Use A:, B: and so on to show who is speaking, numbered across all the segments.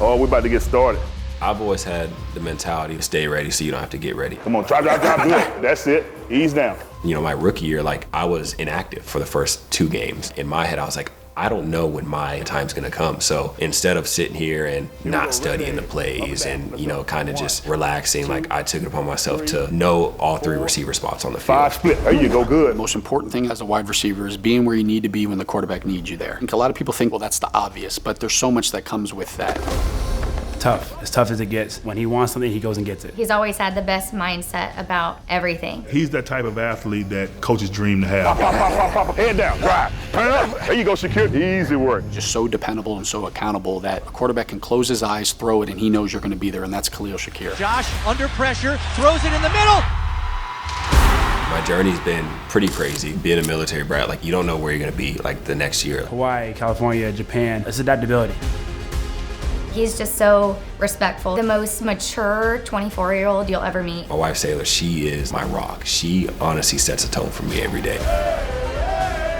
A: Oh, we're about to get started.
B: I've always had the mentality to stay ready so you don't have to get ready.
A: Come on, drop, good. That's it. Ease down.
B: You know, my rookie year, I was inactive for the first 2 games. In my head, I was like, I don't know when my time's gonna come. So instead of sitting here and not studying the plays and, kind of just relaxing, I took it upon myself to know all 3 receiver spots on the field.
A: 5 split, there you go, good.
C: The most important thing as a wide receiver is being where you need to be when the quarterback needs you there. I think a lot of people think, well, that's the obvious, but there's so much that comes with that.
D: Tough, as tough as it gets. When he wants something, he goes and gets it.
E: He's always had the best mindset about everything.
A: He's that type of athlete that coaches dream to have. Pop, head down, drive, turn it up. There you go, Shakir, easy work.
C: Just so dependable and so accountable that a quarterback can close his eyes, throw it, and he knows you're gonna be there, and that's Khalil Shakir.
F: Josh, under pressure, throws it in the middle.
B: My journey's been pretty crazy. Being a military brat, you don't know where you're gonna be, the next year.
D: Hawaii, California, Japan, it's adaptability.
E: He's just so respectful. The most mature 24-year-old you'll ever meet.
B: My wife, Sailor, she is my rock. She honestly sets a tone for me every day.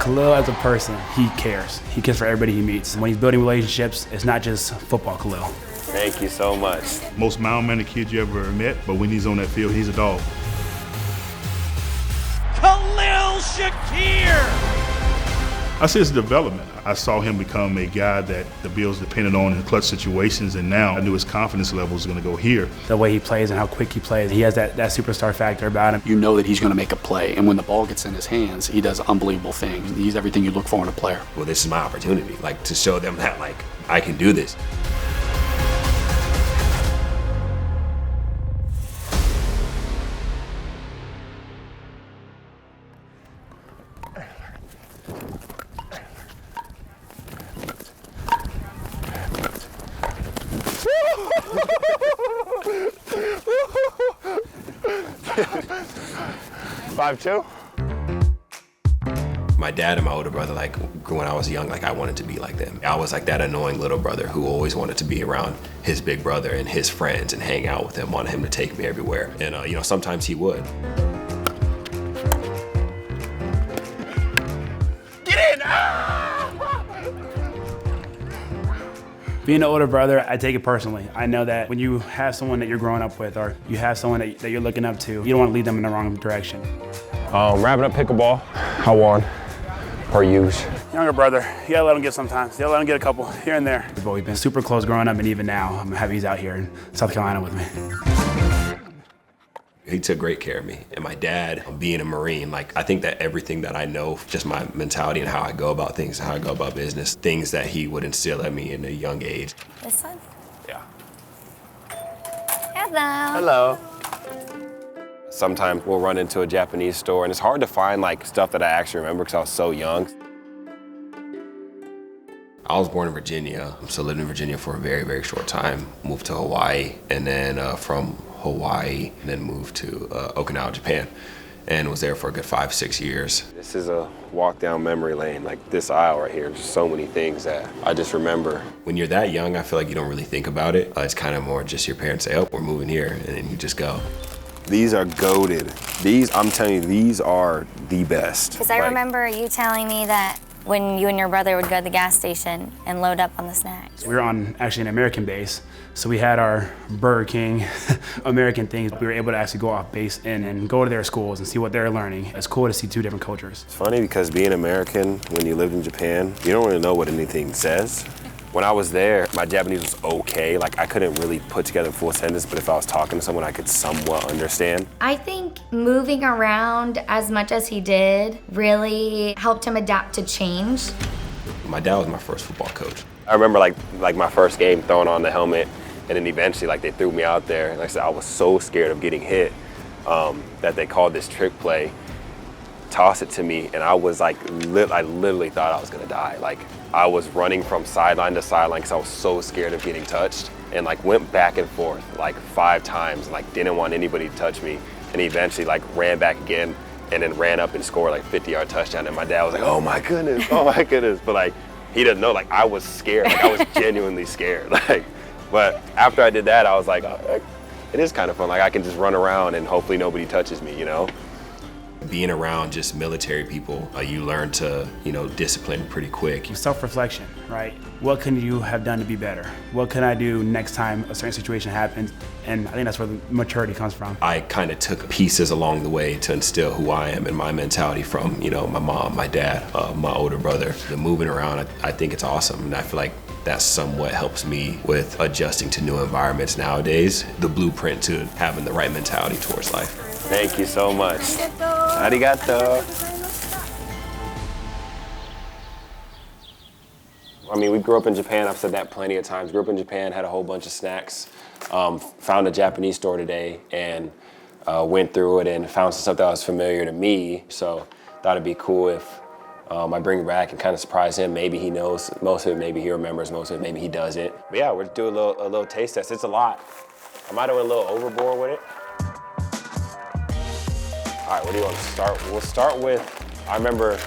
D: Khalil as a person, he cares. He cares for everybody he meets. When he's building relationships, it's not just football Khalil.
G: Thank you so much.
A: Most mild-mannered kid you ever met, but when he's on that field, he's a dog.
F: Khalil Shakir!
A: I see his development. I saw him become a guy that the Bills depended on in clutch situations, and now I knew his confidence level was going to go here.
D: The way he plays and how quick he plays, he has that superstar factor about him.
C: You know that he's going to make a play, and when the ball gets in his hands, he does unbelievable things. He's everything you look for in a player.
B: Well, this is my opportunity, to show them that, I can do this.
G: Five, 2.
B: My dad and my older brother, when I was young, I wanted to be like them. I was that annoying little brother who always wanted to be around his big brother and his friends and hang out with him, wanted him to take me everywhere. And, sometimes he would.
A: Get in!
D: Being an older brother, I take it personally. I know that when you have someone that you're growing up with or you have someone that you're looking up to, you don't want to lead them in the wrong direction.
G: Wrapping up pickleball. I won. Or use.
D: Younger brother, you gotta let him get sometimes. You gotta let him get a couple here and there. But we've been super close growing up, and even now, I'm happy he's out here in South Carolina with me.
B: He took great care of me. And my dad, being a Marine, I think that everything that I know, just my mentality and how I go about things, how I go about business, things that he would instill at me in a young age.
E: This one?
B: Yeah.
E: Hello.
G: Hello. Sometimes we'll run into a Japanese store, and it's hard to find stuff that I actually remember because I was so young.
B: I was born in Virginia, so lived in Virginia for a very, very short time. Moved to Hawaii, and then from Hawaii, then moved to Okinawa, Japan, and was there for a good 5-6 years.
G: This is a walk down memory lane, this aisle right here. Just so many things that I just remember.
B: When you're that young, I feel like you don't really think about it. It's kind of more just your parents say, oh, we're moving here, and then you just go.
G: These are goated. These, I'm telling you, these are the best.
E: Because I remember you telling me that when you and your brother would go to the gas station and load up on the snacks.
D: We were on actually an American base, so we had our Burger King American things. We were able to actually go off base and go to their schools and see what they're learning. It's cool to see 2 different cultures.
G: It's funny because being American, when you lived in Japan, you don't really know what anything says. When I was there, my Japanese was okay. I couldn't really put together a full sentence, but if I was talking to someone, I could somewhat understand.
E: I think moving around as much as he did really helped him adapt to change.
B: My dad was my first football coach.
G: I remember my first game throwing on the helmet, and then eventually they threw me out there. Like I said, I was so scared of getting hit that they called this trick play, toss it to me, and I was I literally thought I was gonna die. I was running from sideline to sideline because I was so scared of getting touched, and went back and forth 5 times, and didn't want anybody to touch me, and eventually ran back again, and then ran up and scored 50-yard touchdown, and my dad was like, oh my goodness, but he doesn't know, I was scared, I was genuinely scared, but after I did that, I was like, oh, it is kind of fun, I can just run around and hopefully nobody touches me,
B: being around just military people, you learn to, discipline pretty quick.
D: Self-reflection, right? What can you have done to be better? What can I do next time a certain situation happens? And I think that's where the maturity comes from.
B: I kind of took pieces along the way to instill who I am and my mentality from, my mom, my dad, my older brother. The moving around, I think it's awesome. And I feel like that somewhat helps me with adjusting to new environments nowadays, the blueprint to having the right mentality towards life.
G: Thank you so much. Arigato. I mean, we grew up in Japan. I've said that plenty of times. Grew up in Japan, had a whole bunch of snacks. Found a Japanese store today and went through it and found some stuff that was familiar to me. So thought it'd be cool if I bring it back and kind of surprise him. Maybe he knows most of it, maybe he remembers most of it, maybe he doesn't. But yeah, we're doing a little taste test. It's a lot. I might have went a little overboard with it. All right, what do you want to start? We'll start with, I remember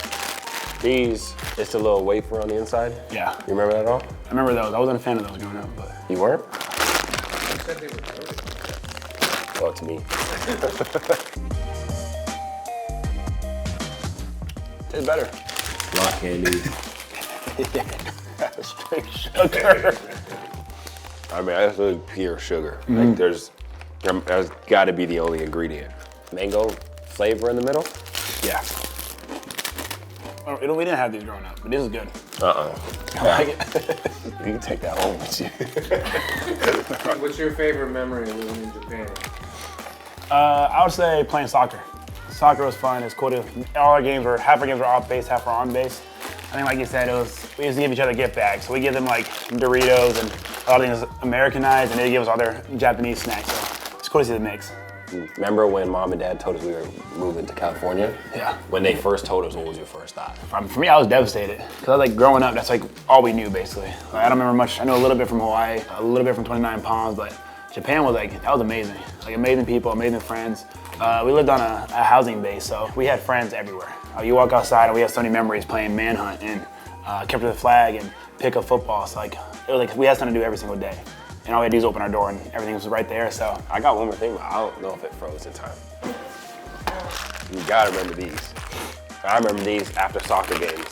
G: these, it's a little wafer on the inside.
C: Yeah.
G: You remember that at all?
C: I remember those. I wasn't a fan of those growing up, but.
G: You weren't? Well, to me. Tastes better.
B: Rock candy.
G: Straight sugar. I mean, that's really pure sugar. Like there's got to be the only ingredient. Mango flavor in the middle?
C: Yeah. We didn't have these growing up, but this is good.
G: I like it. You can take that home with you.
H: What's your favorite memory of living in Japan?
D: I would say playing soccer. Soccer was fun. It's cool to, half our games were off base, half were on base. I think, like you said, we used to give each other gift bags. So we give them like Doritos and a lot of things Americanized, and they give us all their Japanese snacks. So it's cool to see the mix.
G: Remember when Mom and Dad told us we were moving to California?
C: Yeah.
G: When they first told us, what was your first thought?
D: For me, I was devastated. Because like growing up, that's like all we knew basically. Like, I don't remember much. I know a little bit from Hawaii, a little bit from 29 Palms, but Japan was like, that was amazing. Like amazing people, amazing friends. We lived on a housing base, so we had friends everywhere. You walk outside and we have so many memories playing manhunt and capture the flag and pick up football. So like, it was like we had something to do every single day. And all we had to do is open our door and everything was right there, so.
G: I got one more thing, but I don't know if it froze in time. You gotta remember these. I remember these after soccer games.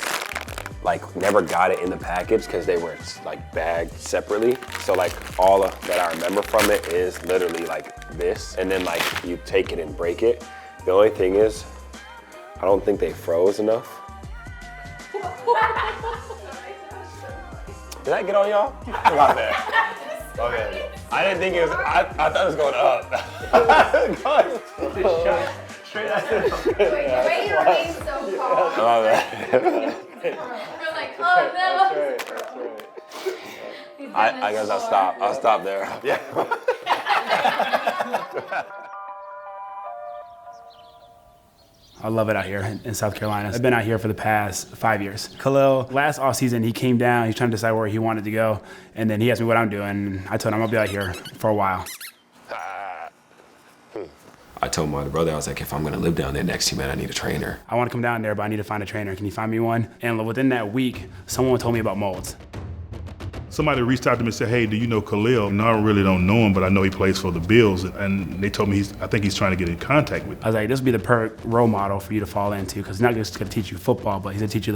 G: Like, never got it in the package because they were like bagged separately. So like all that I remember from it is literally like this. And then like you take it and break it. The only thing is, I don't think they froze enough. Did that get on y'all? My bad. Okay. I didn't think it was, I thought it was going up.
E: Straight Why you remain so calm?
G: My bad.
E: You're like, oh no.
H: That's right.
G: I guess I'll stop there. Yeah.
D: I love it out here in South Carolina. I've been out here for the past 5 years. Khalil, last offseason, he came down, he's trying to decide where he wanted to go, and then he asked me what I'm doing, and I told him I'll be out here for a while.
B: I told my older brother, I was like, if I'm gonna live down there next to you, man, I need a trainer.
D: I want to come down there, but I need to find a trainer. Can you find me one? And within that week, someone told me about Moulds.
A: Somebody reached out to me and said, hey, do you know Khalil? And I really don't know him, but I know he plays for the Bills. And they told me I think he's trying to get in contact with me.
D: I was like, this would be the perfect role model for you to fall into, because he's not just going to teach you football, but he's going to teach you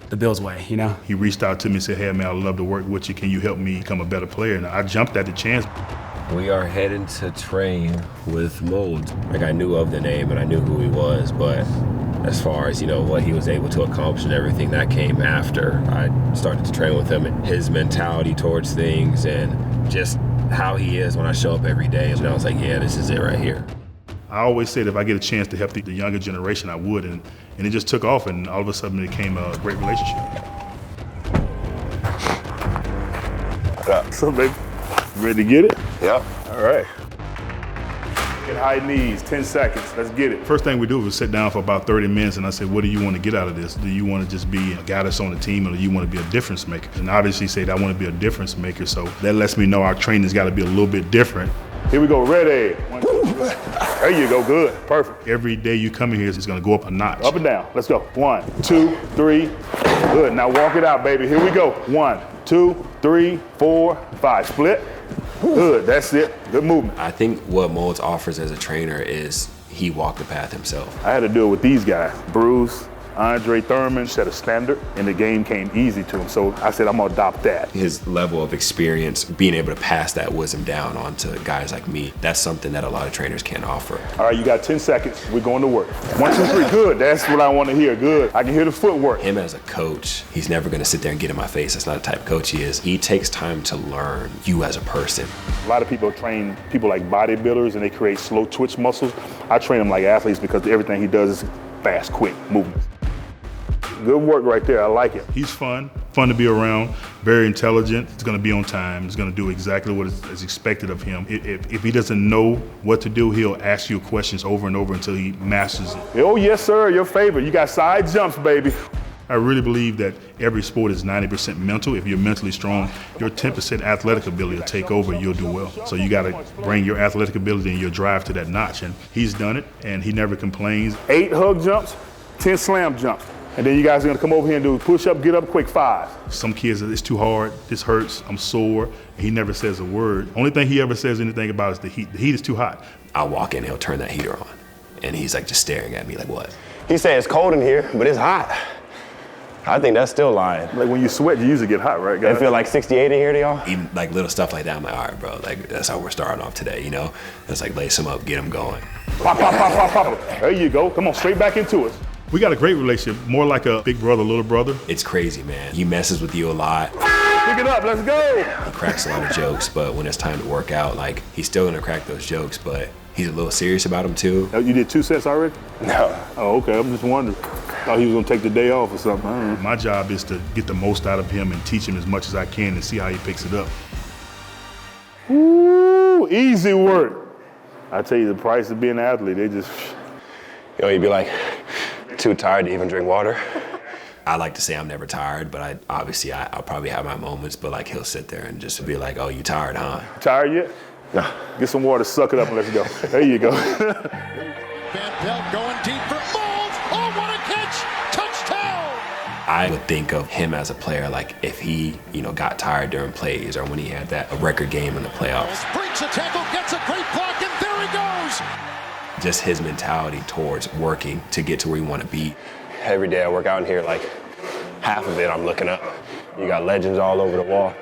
D: the Bills way, you know?
A: He reached out to me and said, hey, man, I'd love to work with you. Can you help me become a better player? And I jumped at the chance.
B: We are heading to train with Moulds. Like, I knew of the name and I knew who he was, but as far as, what he was able to accomplish and everything that came after, I started to train with him and his mentality towards things and just how he is when I show up every day. And I was like, yeah, this is it right here.
A: I always said if I get a chance to help the younger generation, I would. And it just took off, and all of a sudden it became a great relationship. So, baby, ready to get it?
G: Yep.
A: All right. Get high knees, 10 seconds, let's get it. First thing we do was sit down for about 30 minutes and I said, what do you want to get out of this? Do you want to just be a guy that's on the team, or do you want to be a difference maker? And obviously he said, I want to be a difference maker, so that lets me know our training's got to be a little bit different. Here we go, ready. 1, 2, 3. There you go, good, perfect. Every day you come in here, it's going to go up a notch. Up and down, let's go. 1, 2, 3, good. Now walk it out, baby, here we go. 1, 2, 3, 4, 5, split. Good, that's it, good movement.
B: I think what Moulds offers as a trainer is he walked the path himself.
A: I had to deal with these guys. Bruce, Andre Thurman set a standard, and the game came easy to him. So I said, I'm gonna adopt that.
B: His level of experience, being able to pass that wisdom down onto guys like me, that's something that a lot of trainers can't offer.
A: All right, you got 10 seconds. We're going to work. 1, 2, 3, good. That's what I want to hear, good. I can hear the footwork.
B: Him as a coach, he's never gonna sit there and get in my face. That's not the type of coach he is. He takes time to learn you as a person.
A: A lot of people train people like bodybuilders and they create slow twitch muscles. I train them like athletes because everything he does is fast, quick movements. Good work right there, I like it. He's fun to be around, very intelligent. He's gonna be on time. He's gonna do exactly what is expected of him. If he doesn't know what to do, he'll ask you questions over and over until he masters it. Oh yes sir, your favorite. You got side jumps, baby. I really believe that every sport is 90% mental. If you're mentally strong, your 10% athletic ability will take over and you'll do well. So you gotta bring your athletic ability and your drive to that notch. And he's done it and he never complains. 8 hug jumps, 10 slam jumps. And then you guys are gonna come over here and do push up, get up quick 5. Some kids, it's too hard, this hurts, I'm sore. He never says a word. Only thing he ever says anything about is the heat. The heat is too hot.
B: I'll walk in, he'll turn that heater on. And he's like just staring at me like, what?
G: He said it's cold in here, but it's hot. I think that's still lying.
A: Like when you sweat, you usually get hot, right, guys?
G: It feel like 68 in here to y'all?
B: Even like little stuff like that, I'm like, all right, bro, like that's how we're starting off today, you know? It's like lace him up, get him going.
A: Pop, pop, pop, pop, pop. There you go, come on, straight back into it. We got a great relationship, more like a big brother, little brother.
B: It's crazy, man. He messes with you a lot.
A: Pick it up, let's go.
B: He cracks a lot of jokes, but when it's time to work out, like, he's still gonna crack those jokes, but he's a little serious about them too.
A: You did 2 sets already?
G: No.
A: Oh, okay, I'm just wondering. Thought he was gonna take the day off or something. I don't know. My job is to get the most out of him and teach him as much as I can and see how he picks it up. Ooh, easy work. I tell you, the price of being an athlete, they just...
G: You know, you'd be like, too tired to even drink water.
B: I like to say I'm never tired, but I'll probably have my moments, but like he'll sit there and just be like, oh, you tired, huh?
A: Tired yet?
G: No.
A: Get some water, suck it up, and let's go. There you go.
F: Van Pelt going deep for Moulds. Oh, what a catch! Touchdown!
B: I would think of him as a player like if he, got tired during plays or when he had that record game in the playoffs.
F: Breaks a tackle, gets a great block, and there he goes!
B: Just his mentality towards working to get to where you want to be.
G: Every day I work out in here, like half of it I'm looking up. You got legends all over the wall,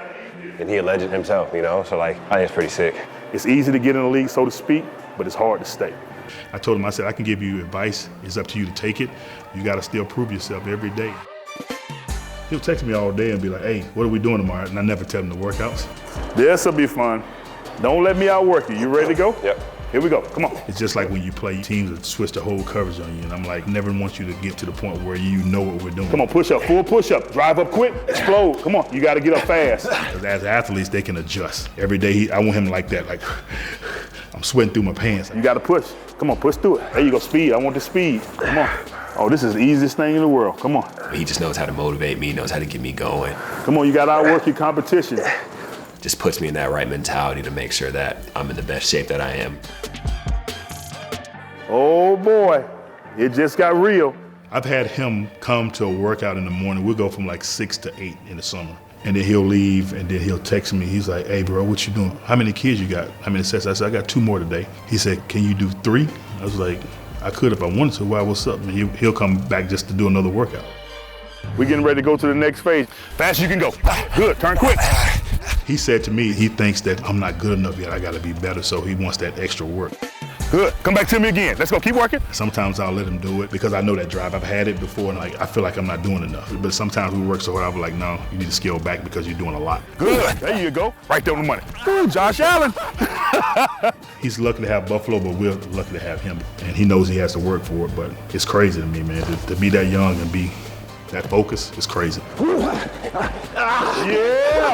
G: and he a legend himself, So like, I think it's pretty sick.
A: It's easy to get in the league, so to speak, but it's hard to stay. I told him, I said, I can give you advice. It's up to you to take it. You got to still prove yourself every day. He'll text me all day and be like, hey, what are we doing tomorrow? And I never tell him the workouts. This'll be fun. Don't let me outwork you. You ready to go?
G: Yep.
A: Here we go, come on. It's just like when you play teams that switch the whole coverage on you, and I'm like, never want you to get to the point where you know what we're doing. Come on, push up, full push up, drive up quick, explode, come on, you gotta get up fast. As athletes, they can adjust. Every day, I want him like that, like, I'm sweating through my pants. You gotta push, come on, push through it. There you go, speed, I want the speed, come on. Oh, this is the easiest thing in the world, come on.
B: He just knows how to motivate me, knows how to get me going.
A: Come on, you gotta outwork your competition.
B: Just puts me in that right mentality to make sure that I'm in the best shape that I am.
A: Oh boy, it just got real. I've had him come to a workout in the morning. We'll go from like 6 to 8 in the summer. And then he'll leave and then he'll text me. He's like, hey bro, what you doing? How many kids you got? How many sets? I said, I got 2 more today. He said, can you do 3? I was like, I could if I wanted to. Why, what's up? And he'll come back just to do another workout. We're getting ready to go to the next phase. Fast as you can go. Good, turn quick. He said to me, he thinks that I'm not good enough yet. I gotta be better, so he wants that extra work. Good, come back to me again. Let's go, keep working. Sometimes I'll let him do it because I know that drive. I've had it before and I feel like I'm not doing enough. But sometimes we work so hard, I'm like, no, you need to scale back because you're doing a lot. Good, there you go. Right there on the money. Ooh, Josh Allen. He's lucky to have Buffalo, but we're lucky to have him. And he knows he has to work for it, but it's crazy to me, man. To be that young and be that focus is crazy. Yeah,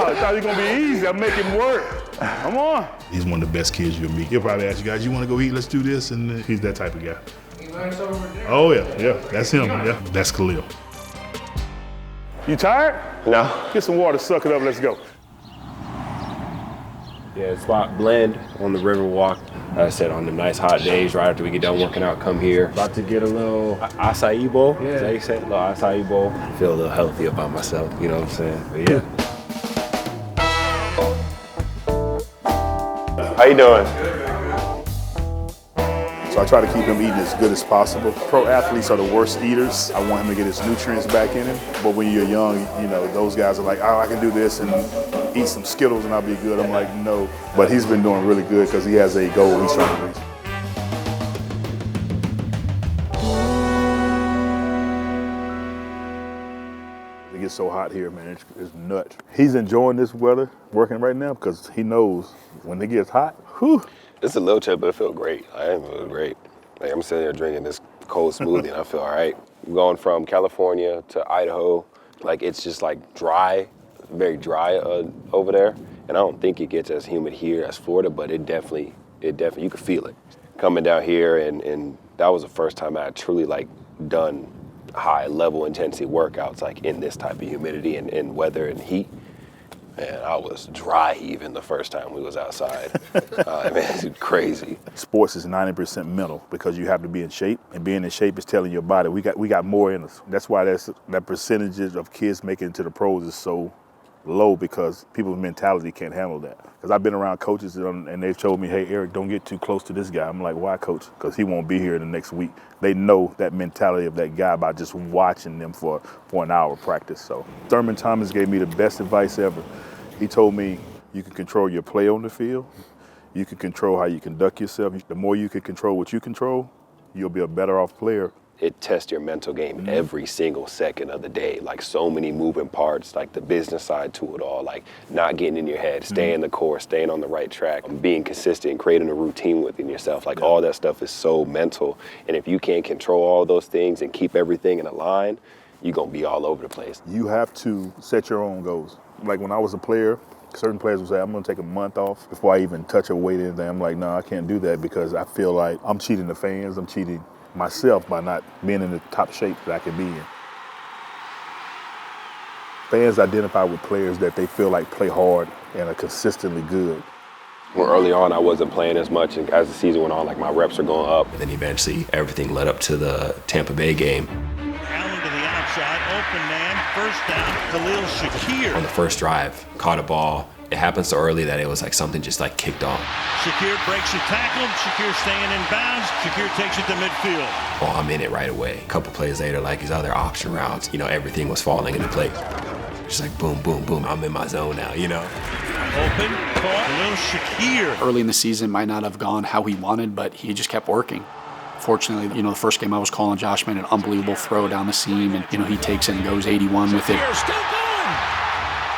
A: I thought it was gonna be easy. I'm making work. Come on. He's one of the best kids you'll meet. He'll probably ask you guys, you wanna go eat? Let's do this. And he's that type of guy. Oh yeah, that's him. Yeah, that's Khalil. You tired?
G: No.
A: Get some water, suck it up, let's go.
G: Yeah, spot blend on the river walk. Like I said, on the nice hot days, right after we get done working out, come here. About to get a little acai bowl. Yeah. Is that you said? A little acai bowl. Feel a little healthy about myself, you know what I'm saying? But yeah. How you doing?
A: So I try to keep him eating as good as possible. Pro athletes are the worst eaters. I want him to get his nutrients back in him. But when you're young, you know, those guys are like, oh, I can do this and eat some Skittles and I'll be good. I'm like, no. But he's been doing really good because he has a goal he's trying to reach. It gets so hot here, man, it's nuts. He's enjoying this weather, working right now, because he knows when it gets hot, whew.
G: It's a little chip, but it feels great. I feel great. Like I'm sitting here drinking this cold smoothie and I feel all right. Going from California to Idaho, like it's just like dry, very dry over there. And I don't think it gets as humid here as Florida, but it definitely, you can feel it. Coming down here and that was the first time I had truly like done high level intensity workouts like in this type of humidity and weather and heat. And I was dry heaving the first time we was outside. Man, it's crazy.
A: Sports is 90% mental because you have to be in shape, and being in shape is telling your body we got more in us. That's why that percentages of kids making it to the pros is so low, because people's mentality can't handle that. Because I've been around coaches and they've told me, hey, Eric, don't get too close to this guy. I'm like, why, coach? Because he won't be here the next week. They know that mentality of that guy by just watching them for an hour of practice. So Thurman Thomas gave me the best advice ever. He told me you can control your play on the field. You can control how you conduct yourself. The more you can control what you control, you'll be a better off player.
G: It tests your mental game every single second of the day. Like so many moving parts, like the business side to it all, like not getting in your head, staying the course, staying on the right track, being consistent, creating a routine within yourself. Like all that stuff is so mental. And if you can't control all those things and keep everything in a line, you're gonna be all over the place.
A: You have to set your own goals. Like when I was a player, certain players would say, I'm gonna take a month off before I even touch a weight or anything. I'm like, no, I can't do that because I feel like I'm cheating the fans, I'm cheating myself by not being in the top shape that I can be in. Fans identify with players that they feel like play hard and are consistently good.
G: Well, early on, I wasn't playing as much, and as the season went on, like my reps are going up.
B: And then eventually, everything led up to the Tampa Bay game.
I: Allen to the outside, open man, first down, Khalil Shakir.
B: On the first drive, caught a ball. It happened so early that it was like something just like kicked off.
I: Shakir breaks a tackle, Shakir staying in bounds, Shakir takes it to midfield.
B: Oh, I'm in it right away. A couple plays later, like his other option routes, you know, everything was falling into place. Just like boom, boom, boom, I'm in my zone now, you know.
I: Open, caught, Khalil Shakir.
C: Early in the season might not have gone how he wanted, but he just kept working. Fortunately, you know, the first game I was calling, Josh made an unbelievable throw down the seam, and, you know, he takes it and goes 81 with it.
I: Still going!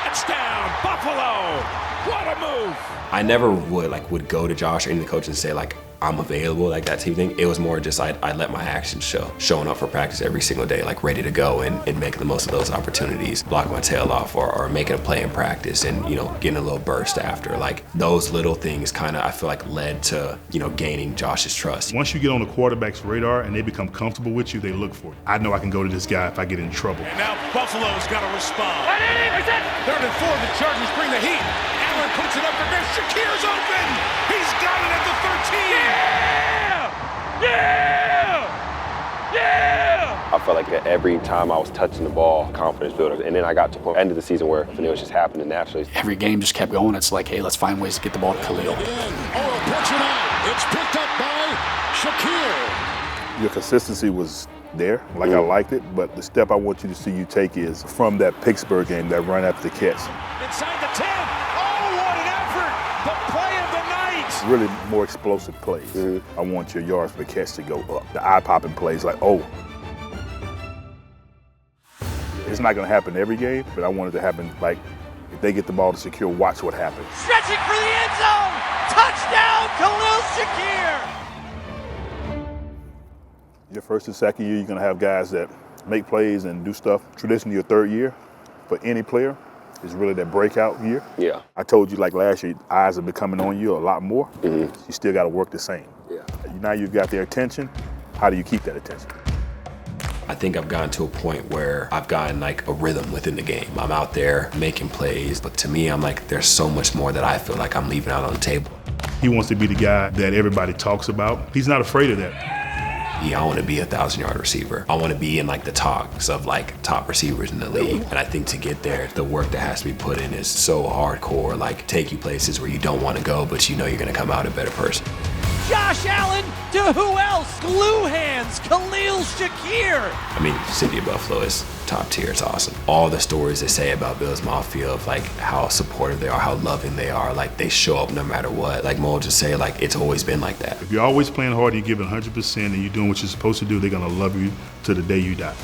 I: Touchdown, Buffalo! What a move!
B: I never would go to Josh or any of the coaches and say like, I'm available, like that type of thing. It was more just I let my actions show. Showing up for practice every single day, like ready to go and making the most of those opportunities. Blocking my tail off or making a play in practice and, you know, getting a little burst after. Like those little things kind of, I feel like led to, you know, gaining Josh's trust.
A: Once you get on the quarterback's radar and they become comfortable with you, they look for it. I know I can go to this guy if I get in trouble.
I: And now Buffalo's got to respond. 3rd and 4, the Chargers bring the heat. Allen puts it up for grabs. Shakir's open. He's got it at the 13. Yeah! Yeah! Yeah!
G: I felt like every time I was touching the ball, confidence builder. And then I got to the end of the season where it was just happening naturally.
C: Every game just kept going. It's like, hey, let's find ways to get the ball to Khalil.
F: Pitch it out. It's picked up by Shakir.
A: Your consistency was there, like I liked it, but the step I want you to see you take is from that Pittsburgh game, that run after the catch.
I: Inside the 10. Oh, what an effort! The play of the night!
A: Really more explosive plays. I want your yards for the catch to go up. The eye-popping plays like, oh. It's not gonna happen every game, but I want it to happen like, if they get the ball to Shakir, watch what happens.
I: Stretching for the end zone! Touchdown, Khalil Shakir!
A: Your first and second year, you're gonna have guys that make plays and do stuff. Traditionally, your third year for any player is really that breakout year.
G: Yeah.
A: I told you like last year, eyes are becoming on you a lot more. You still gotta work the same.
G: Yeah.
A: Now you've got their attention. How do you keep that attention?
B: I think I've gotten to a point where I've gotten like a rhythm within the game. I'm out there making plays, but to me, I'm like, there's so much more that I feel like I'm leaving out on the table.
A: He wants to be the guy that everybody talks about. He's not afraid of that.
B: Yeah, I want to be a 1,000-yard receiver. I want to be in like the talks of like top receivers in the league. And I think to get there, the work that has to be put in is so hardcore, like take you places where you don't want to go, but you know you're going to come out a better person.
J: Josh Allen to who else? Glue hands, Khalil Shakir.
B: I mean, City of Buffalo is top tier. It's awesome. All the stories they say about Bills Mafia of like how supportive they are, how loving they are, like they show up no matter what. Like Mo just say, like it's always been like that.
A: If you're always playing hard, you give it 100%, and you're doing what you're supposed to do, they're gonna love you to the day you die.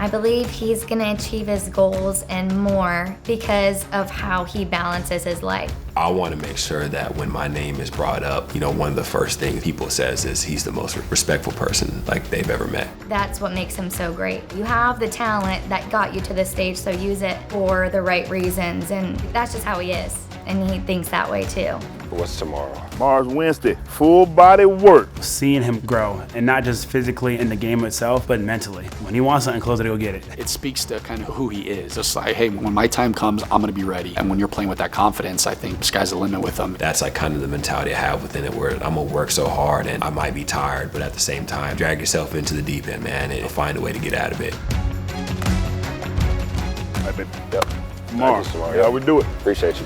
E: I believe he's gonna achieve his goals and more because of how he balances his life.
B: I want to make sure that when my name is brought up, you know, one of the first things people says is he's the most respectful person like they've ever met.
E: That's what makes him so great. You have the talent that got you to this stage, so use it for the right reasons, and that's just how he is. And he thinks that way too.
G: What's tomorrow?
A: Tomorrow's Wednesday, full body work.
D: Seeing him grow, and not just physically in the game itself, but mentally. When he wants something closer to go get it.
C: It speaks to kind of who he is. Just like, hey, when my time comes, I'm gonna be ready. And when you're playing with that confidence, I think the sky's the limit with him.
B: That's like kind of the mentality I have within it, where I'm gonna work so hard and I might be tired, but at the same time, drag yourself into the deep end, man, and find a way to get out of it.
A: I've been
G: Yep.
A: tomorrow.
G: Tomorrow.
A: Yeah, we do it.
G: Appreciate you.